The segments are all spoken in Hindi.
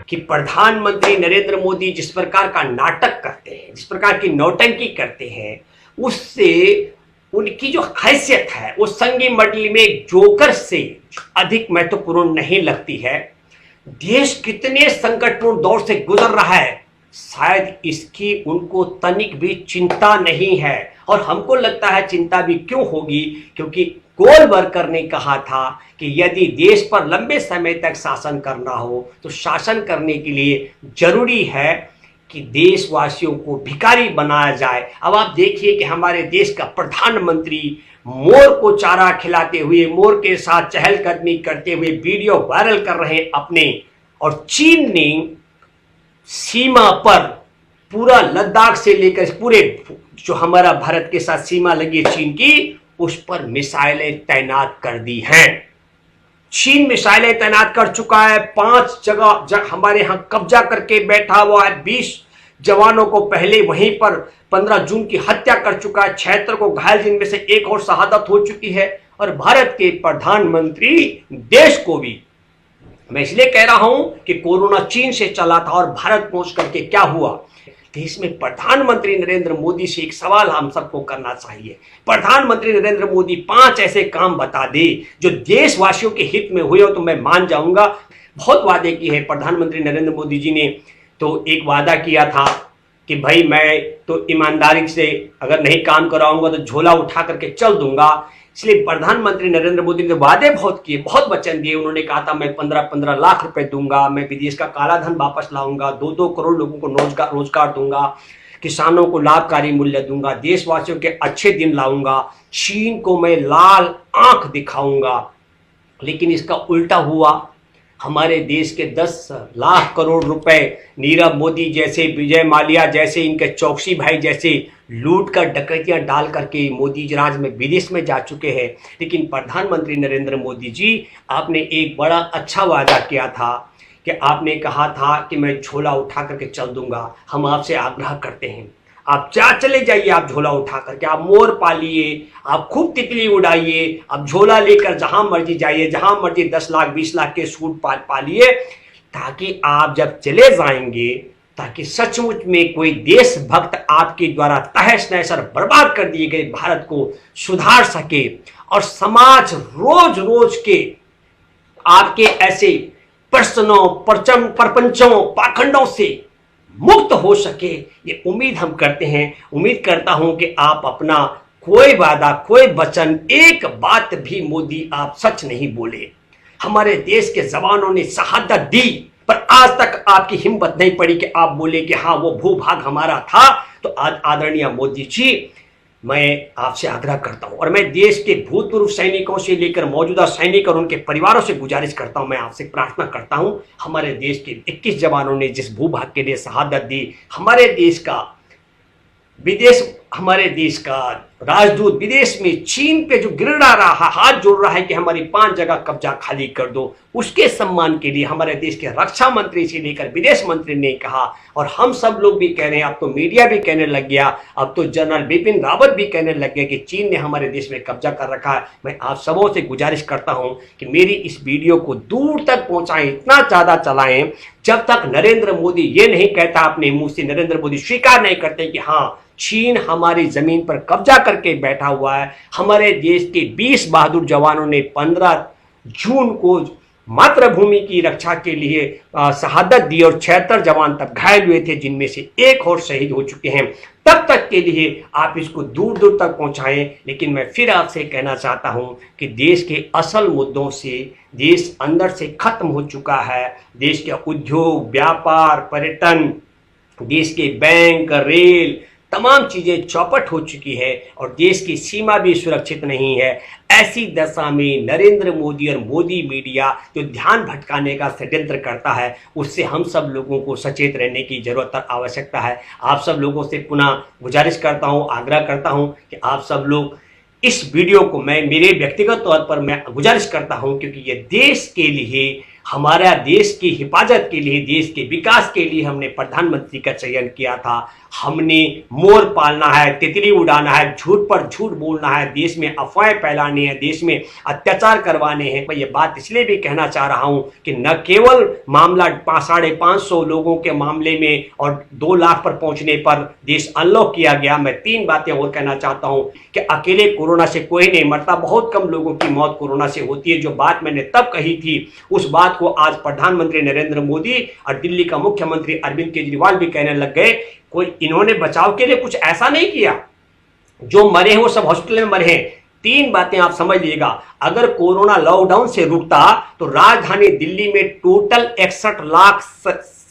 कि प्रधानमंत्री नरेंद्र मोदी जिस प्रकार का नाटक करते हैं, जिस प्रकार की नौटंकी करते हैं, उससे उनकी जो हैसियत है वो संगी मंडली में एक जोकर से अधिक महत्वपूर्ण नहीं लगती है। देश कितने संकटपूर्ण दौर से गुजर रहा है, शायद इसकी उनको तनिक भी चिंता नहीं है। और हमको लगता है चिंता भी क्यों होगी, क्योंकि गोलवरकर ने कहा था कि यदि देश पर लंबे समय तक शासन करना हो तो शासन करने के लिए जरूरी है कि देशवासियों को भिखारी बनाया जाए। अब आप देखिए कि हमारे देश का प्रधानमंत्री मोर को चारा खिलाते हुए, मोर के साथ चहलकदमी करते हुए वीडियो वायरल कर रहे हैं अपने, और चीन ने सीमा पर पूरा लद्दाख से लेकर पूरे जो हमारा भारत के साथ सीमा लगी है चीन की, उस पर मिसाइलें तैनात कर दी हैं। चीन मिसाइलें तैनात कर चुका है, 5 जगह हमारे यहां कब्जा करके बैठा हुआ है। 20 जवानों को पहले वहीं पर 15 जून की हत्या कर चुका है, 76 को घायल, जिनमें से एक और शहादत हो चुकी है। और भारत के प्रधानमंत्री देश को भी, मैं इसलिए कह रहा हूं कि कोरोना चीन से चला था और भारत पहुंच करके क्या हुआ, देश में प्रधानमंत्री नरेंद्र मोदी से एक सवाल हम सबको करना चाहिए। प्रधानमंत्री नरेंद्र मोदी 5 ऐसे काम बता दे जो देशवासियों के हित में हुए हो तो मैं मान जाऊंगा। बहुत वादे किए हैं प्रधानमंत्री नरेंद्र मोदी जी ने। तो एक वादा किया था कि भाई मैं तो ईमानदारी से अगर नहीं काम कराऊंगा तो झोला उठा करके चल दूंगा। इसलिए प्रधानमंत्री नरेंद्र मोदी ने वादे बहुत किए, बहुत वचन दिए। उन्होंने कहा था मैं 15-15 लाख रुपए दूंगा, मैं विदेश का काला धन वापस लाऊंगा, 2-2 करोड़ लोगों को रोजगार दूंगा, किसानों को लाभकारी मूल्य दूंगा, देशवासियों के अच्छे दिन लाऊंगा, चीन को मैं लाल आंख दिखाऊंगा। लेकिन इसका उल्टा हुआ। हमारे देश के 10 लाख करोड़ रुपए नीरव मोदी जैसे, विजय माल्या जैसे, इनके चौकसी भाई जैसे लूट कर डकैतियां डाल करके मोदी राज में विदेश में जा चुके हैं। लेकिन प्रधानमंत्री नरेंद्र मोदी जी, आपने एक बड़ा अच्छा वादा किया था कि आपने कहा था कि मैं झोला उठा करके चल दूंगा। हम आपसे आग्रह करते हैं, आप चले जाइए, आप झोला उठा करके, आप मोर पालिए, आप खूब तितली उड़ाइए, आप झोला लेकर जहां मर्जी जाइए, जहां मर्जी 10 लाख 20 लाख के सूट पालिए, ताकि आप जब चले जाएंगे, ताकि सचमुच में कोई देशभक्त आपके द्वारा तहस नहस और बर्बाद कर दिए गए भारत को सुधार सके और समाज रोज रोज के आपके ऐसे प्रश्नों, प्रपंचों, पाखंडों से मुक्त हो सके। ये उम्मीद हम करते हैं। उम्मीद करता हूं कि आप अपना कोई वादा, कोई वचन, एक बात भी मोदी आप सच नहीं बोले। हमारे देश के जवानों ने शहादत दी, पर आज तक आपकी हिम्मत नहीं पड़ी कि आप बोले कि हाँ वो भूभाग हमारा था। तो आज आदरणीय मोदी जी, मैं आपसे आग्रह करता हूं और मैं देश के भूतपूर्व सैनिकों से लेकर मौजूदा सैनिक और उनके परिवारों से गुजारिश करता हूं, मैं आपसे प्रार्थना करता हूं, हमारे देश के 21 जवानों ने जिस भूभाग के लिए शहादत दी, हमारे देश का राजदूत विदेश में चीन पे जो गिरड़ा रहा, हाथ जोड़ रहा है कि हमारी 5 जगह कब्जा खाली कर दो, उसके सम्मान के लिए हमारे देश के रक्षा मंत्री से लेकर विदेश मंत्री ने कहा, और हम सब लोग भी कह रहे हैं, अब तो मीडिया भी कहने लग गया, अब तो जनरल बिपिन रावत भी कहने लग गया कि चीन ने हमारे देश में कब्जा कर रखा है। मैं आप सबों से गुजारिश करता हूं कि मेरी इस वीडियो को दूर तक पहुंचाएं, इतना ज्यादा चलाएं जब तक नरेंद्र मोदी ये नहीं कहता अपने मुंह से, नरेंद्र मोदी स्वीकार नहीं करते कि हाँ चीन हमारी जमीन पर कब्जा करके बैठा हुआ है। हमारे देश के 20 बहादुर जवानों ने 15 जून को मातृभूमि की रक्षा के लिए शहादत दी और 76 जवान तब घायल हुए थे, जिनमें से एक और शहीद हो चुके हैं। तब तक के लिए आप इसको दूर दूर तक पहुंचाएं। लेकिन मैं फिर आपसे कहना चाहता हूं कि देश के असल मुद्दों से देश अंदर से खत्म हो चुका है। देश के उद्योग, व्यापार, पर्यटन, देश के बैंक, रेल, तमाम चीजें चौपट हो चुकी है और देश की सीमा भी सुरक्षित नहीं है। ऐसी दशा में नरेंद्र मोदी और मोदी मीडिया जो ध्यान भटकाने का षड्यंत्र करता है, उससे हम सब लोगों को सचेत रहने की जरूरत और आवश्यकता है। आप सब लोगों से पुनः गुजारिश करता हूं, आग्रह करता हूं कि आप सब लोग इस वीडियो को, मैं मेरे व्यक्तिगत तौर पर मैं गुजारिश करता हूं, क्योंकि ये देश के लिए, हमारा देश की हिफाजत के लिए, देश के विकास के लिए हमने प्रधानमंत्री का चयन किया था। हमने मोर पालना है, तितली उड़ाना है, झूठ पर झूठ बोलना है, देश में अफवाहें फैलानी है, देश में अत्याचार करवाने हैं। मैं ये बात इसलिए भी कहना चाह रहा हूं कि न केवल मामला 550 लोगों के मामले में और 2 लाख पर पहुंचने पर देश अनलॉक किया गया। मैं 3 बातें और कहना चाहता हूं कि अकेले कोरोना से कोई नहीं मरता, बहुत कम लोगों की मौत कोरोना से होती है। जो बात मैंने तब कही थी उस बात को आज प्रधानमंत्री नरेंद्र मोदी और दिल्ली का मुख्यमंत्री अरविंद केजरीवाल भी कहने लग गए। कोई इन्होंने बचाव के लिए कुछ ऐसा नहीं किया, जो मरे हैं वो सब हॉस्पिटल में मरे हैं। 3 बातें आप समझ लीजिएगा। अगर कोरोना लॉकडाउन से रुकता तो राजधानी दिल्ली में टोटल 61 लाख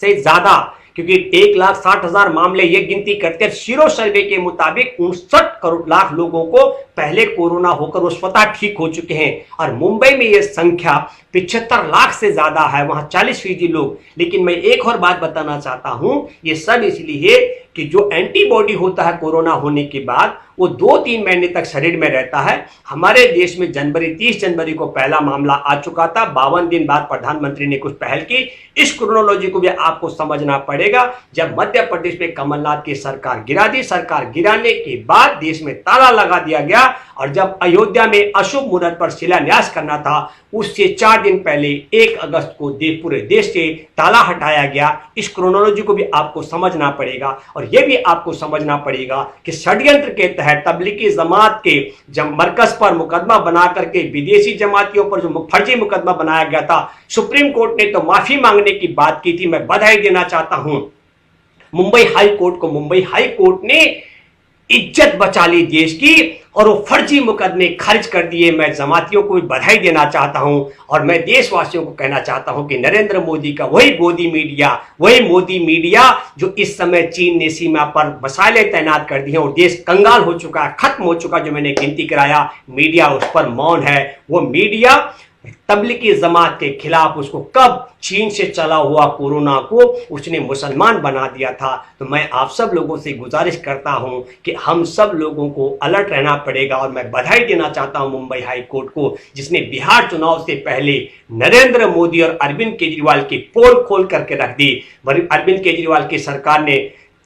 से ज्यादा, क्योंकि 1,60,000 मामले ये गिनती करते हैं, सीरो सर्वे के मुताबिक 59 लाख लोगों को पहले कोरोना होकर वो स्वतः ठीक हो चुके हैं। और मुंबई में ये संख्या 75 लाख से ज्यादा है, वहां 40% लोग। लेकिन मैं एक और बात बताना चाहता हूं, ये सब इसलिए कि जो एंटीबॉडी होता है कोरोना होने के बाद वो 2-3 महीने तक शरीर में रहता है। हमारे देश में 30 जनवरी को पहला मामला आ चुका था, 52 दिन बाद प्रधानमंत्री ने कुछ पहल की। इस क्रोनोलॉजी को भी आपको समझना पड़ेगा। जब मध्य प्रदेश में कमलनाथ की सरकार गिरा दी, सरकार गिराने के बाद देश में ताला लगा दिया गया, और जब अयोध्या में अशुभ मुहूर्त पर शिलान्यास करना था उससे 4 दिन पहले 1 अगस्त को पूरे देश से ताला हटाया गया। इस क्रोनोलॉजी को भी आपको समझना पड़ेगा, और यह भी आपको समझना पड़ेगा कि षड्यंत्र के तहत तबलीगी जमात के मरकज पर मुकदमा बना करके विदेशी जमातियों पर जो फर्जी मुकदमा बनाया गया था, सुप्रीम कोर्ट ने तो माफी मांगने की बात की थी। मैं बधाई देना चाहता हूं मुंबई हाई कोर्ट को। मुंबई हाई कोर्ट ने इज्जत बचा ली देश की और वो फर्जी मुकदमे खारिज कर दिए। मैं जमातियों को भी बधाई देना चाहता हूं, और मैं देशवासियों को कहना चाहता हूं कि नरेंद्र मोदी का वही मोदी मीडिया जो इस समय चीन ने सीमा पर मसाले तैनात कर दिए और देश कंगाल हो चुका है, खत्म हो चुका, जो मैंने गिनती कराया, मीडिया उस पर मौन है। वो मीडिया तबलीगी जमात के खिलाफ, उसको कब चीन से चला हुआ कोरोना को उसने मुसलमान बना दिया था। तो मैं आप सब लोगों से गुजारिश करता हूं कि हम सब लोगों को अलर्ट रहना पड़ेगा। और मैं बधाई देना चाहता हूं मुंबई हाई कोर्ट को, जिसने बिहार चुनाव से पहले नरेंद्र मोदी और अरविंद केजरीवाल की पोल खोल करके रख दी। अरविंद केजरीवाल की सरकार ने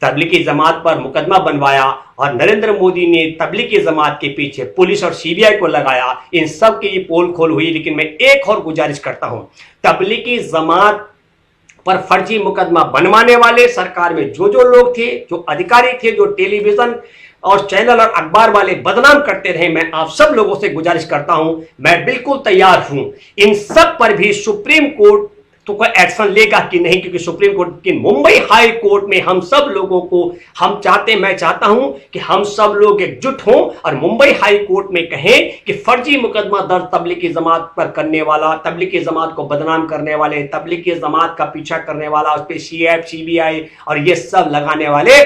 तबलीगी जमात पर मुकदमा बनवाया और नरेंद्र मोदी ने तबलीगी जमात के पीछे पुलिस और सीबीआई को लगाया। इन सब की पोल खोल हुई। लेकिन मैं एक और गुजारिश करता हूं, तबलीगी जमात पर फर्जी मुकदमा बनवाने वाले सरकार में जो लोग थे, जो अधिकारी थे, जो टेलीविजन और चैनल और अखबार वाले बदनाम करते रहे, मैं आप सब लोगों से गुजारिश करता हूं, मैं बिल्कुल तैयार हूं इन सब पर भी सुप्रीम कोर्ट तो कोई एक्शन लेगा कि नहीं, क्योंकि सुप्रीम कोर्ट की मुंबई हाई कोर्ट में हम सब लोगों को मैं चाहता हूं कि हम सब लोग एकजुट हों और मुंबई हाई कोर्ट में कहें कि फर्जी मुकदमा दर्ज तबलीगी जमात पर करने वाला, तबलीगी जमात को बदनाम करने वाले, तबलीगी जमात का पीछा करने वाला, उस पर सीबीआई और ये सब लगाने वाले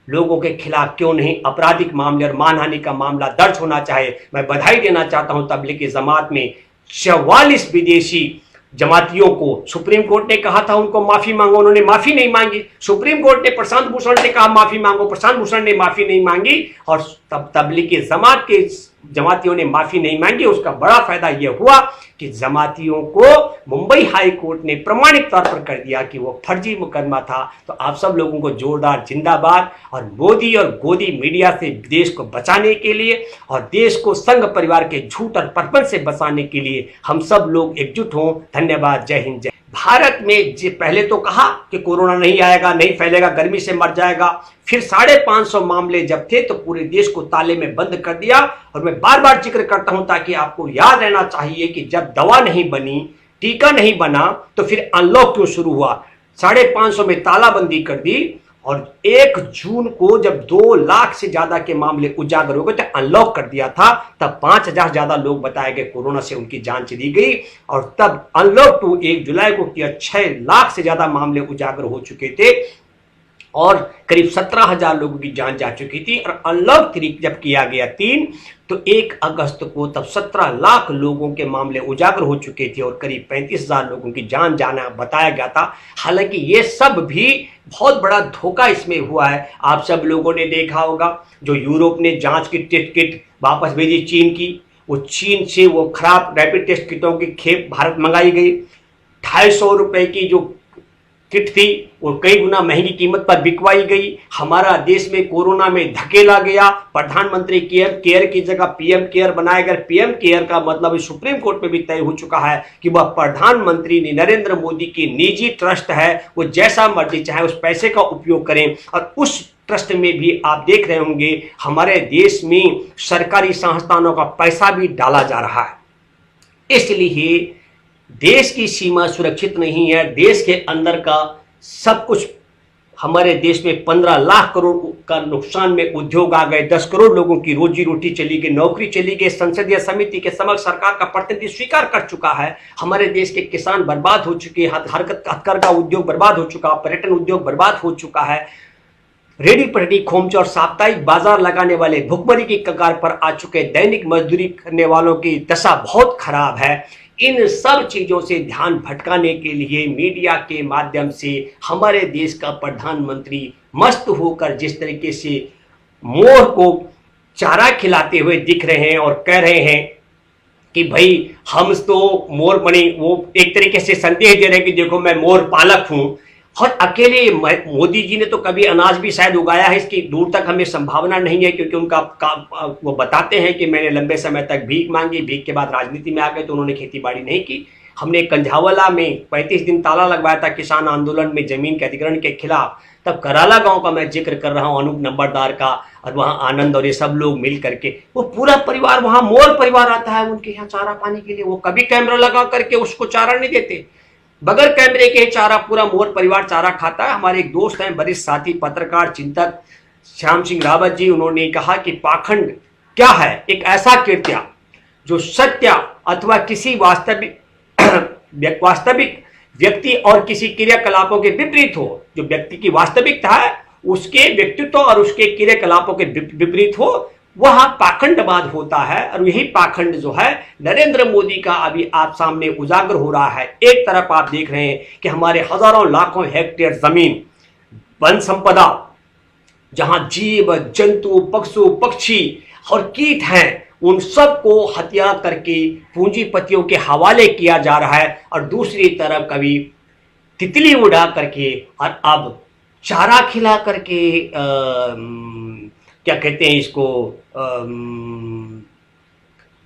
लोगों के खिलाफ क्यों नहीं आपराधिक मामले और मानहानि का मामला दर्ज होना चाहिए। मैं बधाई देना चाहता हूं तबलीगी जमात में 44 विदेशी जमातियों को सुप्रीम कोर्ट ने कहा था उनको माफी मांगो, उन्होंने माफी नहीं मांगी। सुप्रीम कोर्ट ने प्रशांत भूषण से कहा माफी मांगो, प्रशांत भूषण ने माफी नहीं मांगी, और तबलीगी जमात के जमातियों ने माफी नहीं मांगी। उसका बड़ा फायदा यह हुआ कि जमातियों को मुंबई हाई कोर्ट ने प्रमाणिक तौर पर कर दिया कि वो फर्जी मुकदमा था। तो आप सब लोगों को जोरदार जिंदाबाद। और मोदी और गोदी मीडिया से देश को बचाने के लिए और देश को संघ परिवार के झूठ और प्रपंच से बचाने के लिए हम सब लोग एकजुट हों। धन्यवाद। जय हिंद। जय भारत में पहले तो कहा कि कोरोना नहीं आएगा, नहीं फैलेगा, गर्मी से मर जाएगा। फिर 550 मामले जब थे तो पूरे देश को ताले में बंद कर दिया। और मैं बार बार जिक्र करता हूं ताकि आपको याद रहना चाहिए कि जब दवा नहीं बनी, टीका नहीं बना, तो फिर अनलॉक क्यों शुरू हुआ। 550 में तालाबंदी कर दी और 1 जून को जब 2 लाख से ज्यादा के मामले उजागर हो गए तो अनलॉक कर दिया था। तब 5000 ज्यादा लोग बताए गए कोरोना से उनकी जान चली गई। और तब अनलॉक 2 1 जुलाई को किया, 6 लाख से ज्यादा मामले उजागर हो चुके थे और करीब 17,000 लोगों की जान जा चुकी थी। और अनलॉक 3 जब किया गया 3 तो 1 अगस्त को तब 17 लाख लोगों के मामले उजागर हो चुके थे और करीब 35,000 लोगों की जान जाना बताया गया था। हालांकि ये सब भी बहुत बड़ा धोखा इसमें हुआ है। आप सब लोगों ने देखा होगा जो यूरोप ने जांच की टेस्ट किट वापस भेजी चीन की, वो चीन से वो खराब रैपिड टेस्ट किटों की खेप भारत मंगाई गई। 250 रुपए की जो किट थी वो कई गुना महंगी कीमत पर बिकवाई गई। हमारा देश में कोरोना में धकेला गया। प्रधानमंत्री केयर की जगह पीएम केयर बनाया गया। पीएम केयर का मतलब सुप्रीम कोर्ट में भी तय हो चुका है कि वह प्रधानमंत्री नरेंद्र मोदी की निजी ट्रस्ट है, वो जैसा मर्जी चाहे उस पैसे का उपयोग करें। और उस ट्रस्ट में भी आप देख रहे होंगे हमारे देश में सरकारी संस्थानों का पैसा भी डाला जा रहा है। इसलिए देश की सीमा सुरक्षित नहीं है। देश के अंदर का सब कुछ, हमारे देश में 15 लाख करोड़ का नुकसान में उद्योग आ गए, 10 करोड़ लोगों की रोजी रोटी चली गई, नौकरी चली गई। संसदीय समिति के समक्ष सरकार का प्रतिनिधि स्वीकार कर चुका है हमारे देश के किसान बर्बाद हो चुके हैं, हथकरघा उद्योग बर्बाद हो चुका, पर्यटन उद्योग बर्बाद हो चुका है। रेडी पटरी खोमचा और साप्ताहिक बाजार लगाने वाले भुखमरी की कगार पर आ चुके, दैनिक मजदूरी करने वालों की दशा बहुत खराब है। इन सब चीजों से ध्यान भटकाने के लिए मीडिया के माध्यम से हमारे देश का प्रधानमंत्री मस्त होकर जिस तरीके से मोर को चारा खिलाते हुए दिख रहे हैं और कह रहे हैं कि भाई हम तो मोर बने, वो एक तरीके से संदेश दे रहे हैं कि देखो मैं मोर पालक हूं। और अकेले मोदी जी ने तो कभी अनाज भी शायद उगाया है, इसकी दूर तक हमें संभावना नहीं है, क्योंकि उनका वो बताते हैं कि मैंने लंबे समय तक भीख मांगी, भीख के बाद राजनीति में आ गए तो उन्होंने खेती बाड़ी नहीं की। हमने कंझावला में 35 दिन ताला लगवाया था किसान आंदोलन में जमीन के अधिग्रहण के खिलाफ। तब कराला गांव का मैं जिक्र कर रहा हूं, अनूप नंबरदार का, और वहां आनंद और ये सब लोग मिल करके, वो पूरा परिवार, वहां मोर परिवार आता है उनके यहाँ चारा पानी के लिए। वो कभी कैमरा लगा करके उसको चारा नहीं देते, बगैर कैमरे के चारा पूरा मोर परिवार चारा खाता है। हमारे एक दोस्त हैं, वरिष्ठ साथी पत्रकार चिंतक श्याम सिंह रावत जी, उन्होंने कहा कि पाखंड क्या है? एक ऐसा कृत्य जो सत्य अथवा किसी वास्तविक व्यक्ति और किसी क्रियाकलापों के विपरीत हो, जो व्यक्ति की वास्तविकता है उसके व्यक्तित्व और उसके क्रियाकलापों के विपरीत हो, वह पाखंडवाद होता है। और यही पाखंड जो है नरेंद्र मोदी का अभी आप सामने उजागर हो रहा है। एक तरफ आप देख रहे हैं कि हमारे हजारों लाखों हेक्टेयर जमीन, वन संपदा, जहां जीव जंतु पशु पक्षी और कीट हैं, उन सब को हत्या करके पूंजीपतियों के हवाले किया जा रहा है। और दूसरी तरफ कभी तितली उड़ा करके और अब चारा खिला करके क्या कहते हैं इसको,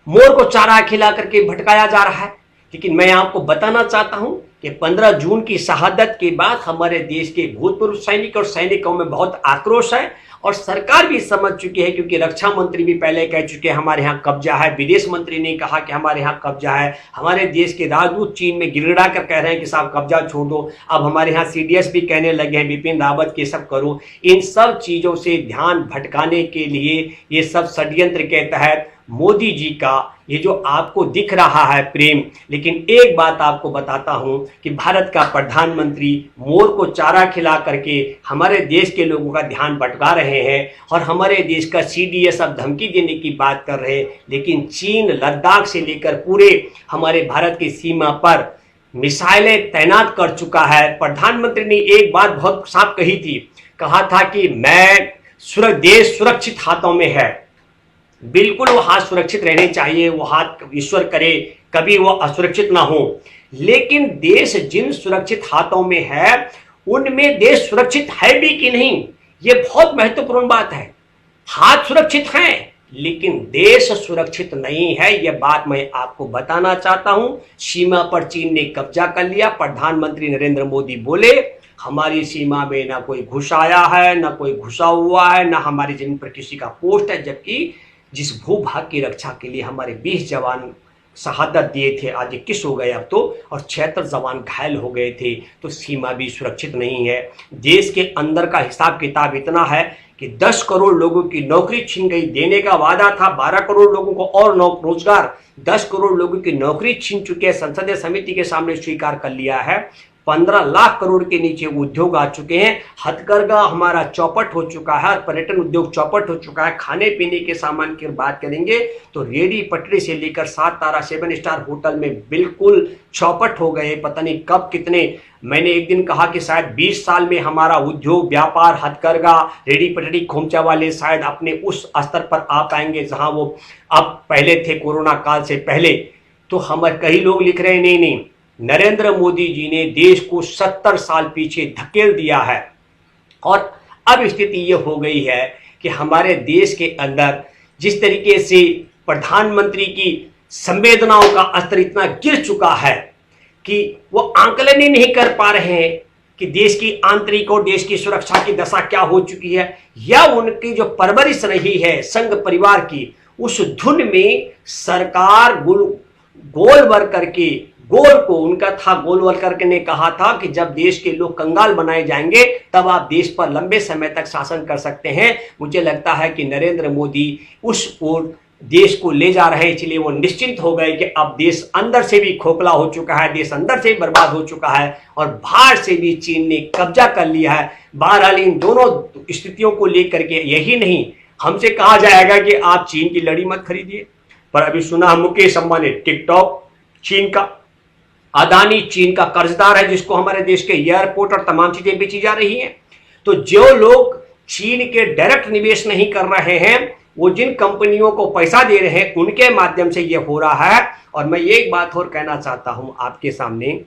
मोर को चारा खिला करके भटकाया जा रहा है। लेकिन मैं आपको बताना चाहता हूं कि 15 जून की शहादत के बाद हमारे देश के भूतपूर्व सैनिक और सैनिकों में बहुत आक्रोश है और सरकार भी समझ चुकी है, क्योंकि रक्षा मंत्री भी पहले कह चुके हैं हमारे यहाँ कब्जा है, विदेश मंत्री ने कहा कि हमारे यहाँ कब्जा है, हमारे देश के राजदूत चीन में गिड़गिड़ा कर कह रहे हैं कि साहब कब्जा छोड़ दो। अब हमारे यहाँ सीडीएस भी कहने लगे हैं बिपिन रावत के सब करो। इन सब चीजों से ध्यान भटकाने के लिए ये सब षड्यंत्र के तहत मोदी जी का ये जो आपको दिख रहा है प्रेम, लेकिन एक बात आपको बताता हूं कि भारत का प्रधानमंत्री मोर को चारा खिला करके हमारे देश के लोगों का ध्यान भटका रहे हैं और हमारे देश का सीडीएस अब धमकी देने की बात कर रहे हैं। लेकिन चीन लद्दाख से लेकर पूरे हमारे भारत की सीमा पर मिसाइलें तैनात कर चुका है। प्रधानमंत्री ने एक बात बहुत साफ कही थी, कहा था कि देश सुरक्षित हाथों में है। बिल्कुल वो हाथ सुरक्षित रहने चाहिए, वो हाथ ईश्वर करे कभी वो असुरक्षित ना हो। लेकिन देश जिन सुरक्षित हाथों में है उनमें देश सुरक्षित है भी कि नहीं, ये बहुत महत्वपूर्ण बात है। हाथ सुरक्षित हैं लेकिन देश सुरक्षित नहीं है, यह बात मैं आपको बताना चाहता हूं। सीमा पर चीन ने कब्जा कर लिया। प्रधानमंत्री नरेंद्र मोदी बोले हमारी सीमा में ना कोई घुस आया है, ना कोई घुसा हुआ है, ना हमारी जमीन पर किसी का पोस्ट है। जबकि जिस भूभाग की रक्षा के लिए हमारे 20 जवान शहादत दिए थे, आज 21 हो गए अब तो, और 76 जवान घायल हो गए थे, तो सीमा भी सुरक्षित नहीं है। देश के अंदर का हिसाब किताब इतना है कि 10 करोड़ लोगों की नौकरी छीन गई। देने का वादा था 12 करोड़ लोगों को और रोजगार, 10 करोड़ लोगों की नौकरी छीन चुके हैं। संसदीय समिति के सामने स्वीकार कर लिया है। 15 लाख करोड़ के नीचे उद्योग आ चुके हैं। हथकरघा हमारा चौपट हो चुका है, पर्यटन उद्योग चौपट हो चुका है। खाने पीने के सामान की बात करेंगे तो रेडी पटरी से लेकर 7 तारा 7 स्टार होटल में बिल्कुल चौपट हो गए। पता नहीं कब कितने, मैंने एक दिन कहा कि शायद 20 साल में हमारा उद्योग व्यापार हथकरघा रेडी पटरी खोमचा वाले शायद अपने उस स्तर पर आ पाएंगे जहां वो अब पहले थे कोरोना काल से पहले। तो हम कई लोग लिख रहे हैं नहीं, नरेंद्र मोदी जी ने देश को 70 साल पीछे धकेल दिया है और अब स्थिति ये हो गई है कि हमारे देश के अंदर जिस तरीके से प्रधानमंत्री की संवेदनाओं का स्तर इतना गिर चुका है कि वो आंकलन ही नहीं कर पा रहे हैं कि देश की आंतरिक और देश की सुरक्षा की दशा क्या हो चुकी है, या उनकी जो परवरिश रही है संघ परिवार की, उस धुन में सरकार गोलवर करके गोल को उनका था, गोलवलकर ने कहा था कि जब देश के लोग कंगाल बनाए जाएंगे तब आप देश पर लंबे समय तक शासन कर सकते हैं। मुझे लगता है कि नरेंद्र मोदी उस ओर देश को ले जा रहे हैं, इसलिए वो निश्चिंत हो गए कि अब देश अंदर से भी खोखला हो चुका है, देश अंदर से भी बर्बाद हो चुका है और बाहर से भी चीन ने कब्जा कर लिया है। बहरहाल इन दोनों स्थितियों को लेकर के यही नहीं हमसे कहा जाएगा कि आप चीन की लड़ी मत खरीदिए, पर अभी सुना मुकेश अंबानी टिकटॉक चीन का, अदानी चीन का कर्जदार है जिसको हमारे देश के एयरपोर्ट और तमाम चीजें बेची जा रही हैं। तो जो लोग चीन के डायरेक्ट निवेश नहीं कर रहे हैं, वो जिन कंपनियों को पैसा दे रहे हैं उनके माध्यम से ये हो रहा है। और मैं ये एक बात और कहना चाहता हूं आपके सामने,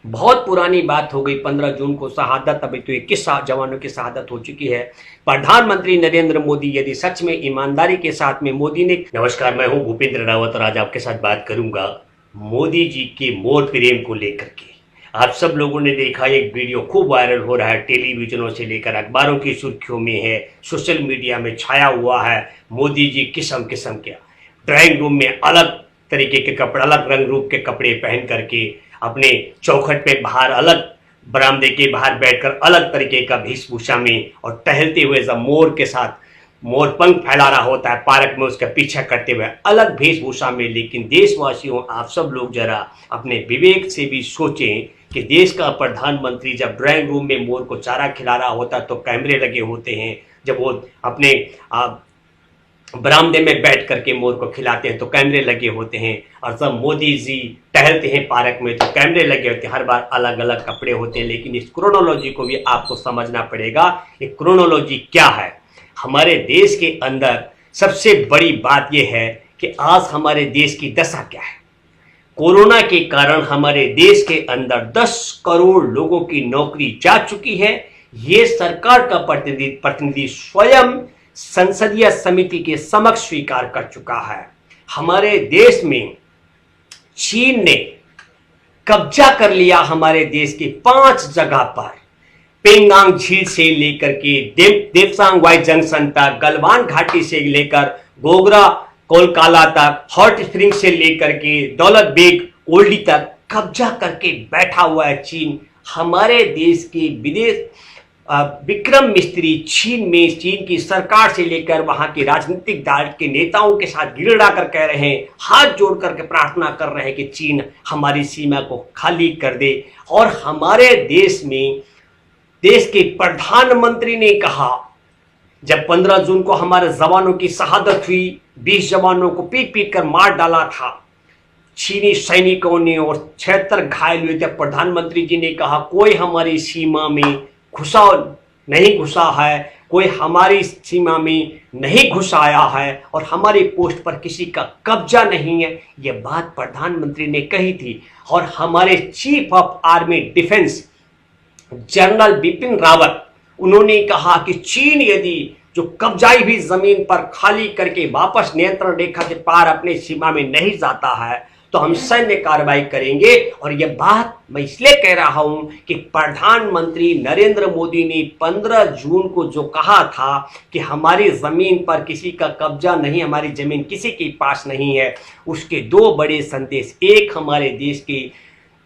बहुत पुरानी बात हो गई, 15 जून को शहादत, अभी तो 21 जवानों की शहादत हो चुकी है। प्रधानमंत्री नरेंद्र मोदी यदि सच में ईमानदारी के साथ में मोदी ने, नमस्कार मैं हूं भूपेंद्र रावत और आज आपके साथ बात करूंगा मोदी जी के मोर प्रेम को लेकर के। आप सब लोगों ने देखा एक वीडियो खूब वायरल हो रहा है, टेलीविजनों से लेकर अखबारों की सुर्खियों में है, सोशल मीडिया में छाया हुआ है। मोदी जी किस्म किस्म के ड्राइंग रूम में अलग तरीके के कपड़े, अलग रंग रूप के कपड़े पहन करके अपने चौखट पे बाहर अलग, बरामदे के बाहर बैठकर अलग तरीके का वेशभूषा में और टहलते हुए जब मोर के साथ मोर पंख फैला रहा होता है पार्क में, उसका पीछा करते हुए अलग वेशभूषा में। लेकिन देशवासियों, आप सब लोग जरा अपने विवेक से भी सोचें कि देश का प्रधानमंत्री जब ड्राइंग रूम में मोर को चारा खिला रहा होता है तो कैमरे लगे होते हैं, जब वो अपने बरामदे में बैठ करके मोर को खिलाते हैं तो कैमरे लगे होते हैं, और जब मोदी जी टहलते हैं पार्क में तो कैमरे लगे होते हैं। हर बार अलग अलग कपड़े होते हैं, लेकिन इस क्रोनोलॉजी को भी आपको समझना पड़ेगा। ये क्रोनोलॉजी क्या है? हमारे देश के अंदर सबसे बड़ी बात यह है कि आज हमारे देश की दशा क्या है। कोरोना के कारण हमारे देश के अंदर 10 करोड़ लोगों की नौकरी जा चुकी है। ये सरकार का प्रतिनिधि स्वयं संसदीय समिति के समक्ष स्वीकार कर चुका है। हमारे देश में चीन ने कब्जा कर लिया हमारे देश की 5 जगह पर, पेंगांग झील से लेकर के देवसांग वाई जंक्शन तक, गलवान घाटी से लेकर गोगरा कोलकाला तक, हॉट स्प्रिंग से लेकर के दौलत बेग ओल्डी तक कब्जा करके बैठा हुआ है चीन। हमारे देश के विदेश विक्रम मिस्त्री चीन में, चीन की सरकार से लेकर वहां के राजनीतिक दल के नेताओं के साथ गिड़गिड़ा कर कह रहे हैं, हाथ जोड़ करके प्रार्थना कर रहे हैं कि चीन हमारी सीमा को खाली कर दे। और हमारे देश में देश के प्रधानमंत्री ने कहा, जब 15 जून को हमारे जवानों की शहादत हुई, 20 जवानों को पीट पीट कर मार डाला था चीनी सैनिकों ने और 76 घायल हुए थे, प्रधानमंत्री जी ने कहा कोई हमारी सीमा में नहीं घुसा है, कोई हमारी सीमा में नहीं घुसाया है और हमारी पोस्ट पर किसी का कब्जा नहीं है। यह बात प्रधानमंत्री ने कही थी। और हमारे chief of army defence general Bipin Rawat, उन्होंने कहा कि चीन यदि जो कब्जाई हुई जमीन पर खाली करके वापस नियंत्रण रेखा के पार अपने सीमा में नहीं जाता है तो हम सैन्य कार्रवाई करेंगे। और यह बात मैं इसलिए कह रहा हूं कि प्रधानमंत्री नरेंद्र मोदी ने 15 जून को जो कहा था कि हमारी जमीन पर किसी का कब्जा नहीं, हमारी जमीन किसी के पास नहीं है, उसके 2 बड़े संदेश। एक, हमारे देश के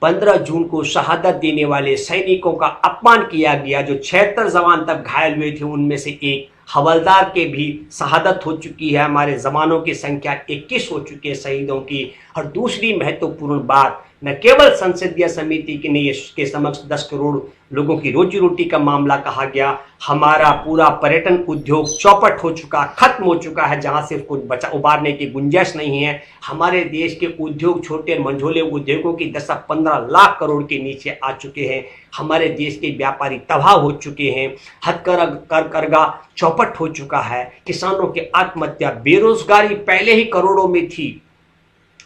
15 जून को शहादत देने वाले सैनिकों का अपमान किया गया, जो 76 जवान तक घायल हुए थे, उनमें से एक हवलदार के भी शहादत हो चुकी है। हमारे जवानों की संख्या 21 हो चुकी है शहीदों की। और दूसरी महत्वपूर्ण बात, न केवल संसदीय समिति के ने के समक्ष 10 करोड़ लोगों की रोजी रोटी का मामला कहा गया, हमारा पूरा पर्यटन उद्योग चौपट हो चुका, खत्म हो चुका है, जहां से उसको उबारने की गुंजाइश नहीं है। हमारे देश के उद्योग, छोटे मंझोले उद्योगों की दशा 15 लाख करोड़ के नीचे आ चुके हैं। हमारे देश के व्यापारी तबाह हो चुके हैं, हथकरघा चौपट हो चुका है, किसानों की आत्महत्या, बेरोजगारी पहले ही करोड़ों में थी,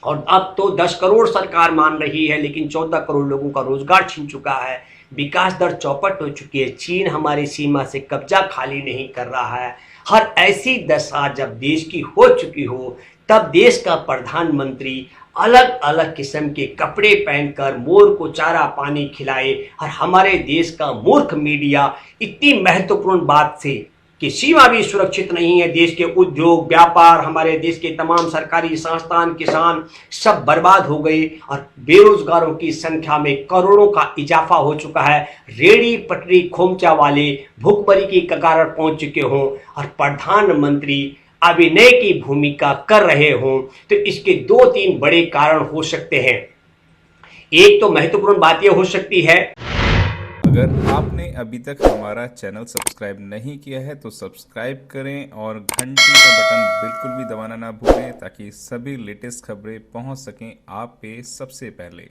और अब तो 10 करोड़ सरकार मान रही है, लेकिन 14 करोड़ लोगों का रोजगार छीन चुका है। विकास दर चौपट हो चुकी है। चीन हमारी सीमा से कब्जा खाली नहीं कर रहा है। हर ऐसी दशा जब देश की हो चुकी हो, तब देश का प्रधानमंत्री अलग अलग किस्म के कपड़े पहनकर मोर को चारा पानी खिलाए, और हमारे देश का मूर्ख मीडिया इतनी महत्वपूर्ण बात से कि सीमा भी सुरक्षित नहीं है, देश के उद्योग व्यापार, हमारे देश के तमाम सरकारी संस्थान, किसान सब बर्बाद हो गए, और बेरोजगारों की संख्या में करोड़ों का इजाफा हो चुका है। रेड़ी पटरी खोमचा वाले भूखमरी की कगार पर पहुंच चुके हों, और प्रधानमंत्री अभिनय की भूमिका कर रहे हों, तो इसके 2-3 बड़े कारण हो सकते हैं। एक तो महत्वपूर्ण बात यह हो सकती है, अगर आपने अभी तक हमारा चैनल सब्सक्राइब नहीं किया है तो सब्सक्राइब करें और घंटी का बटन बिल्कुल भी दबाना ना भूलें, ताकि सभी लेटेस्ट खबरें पहुंच सकें आप पे सबसे पहले।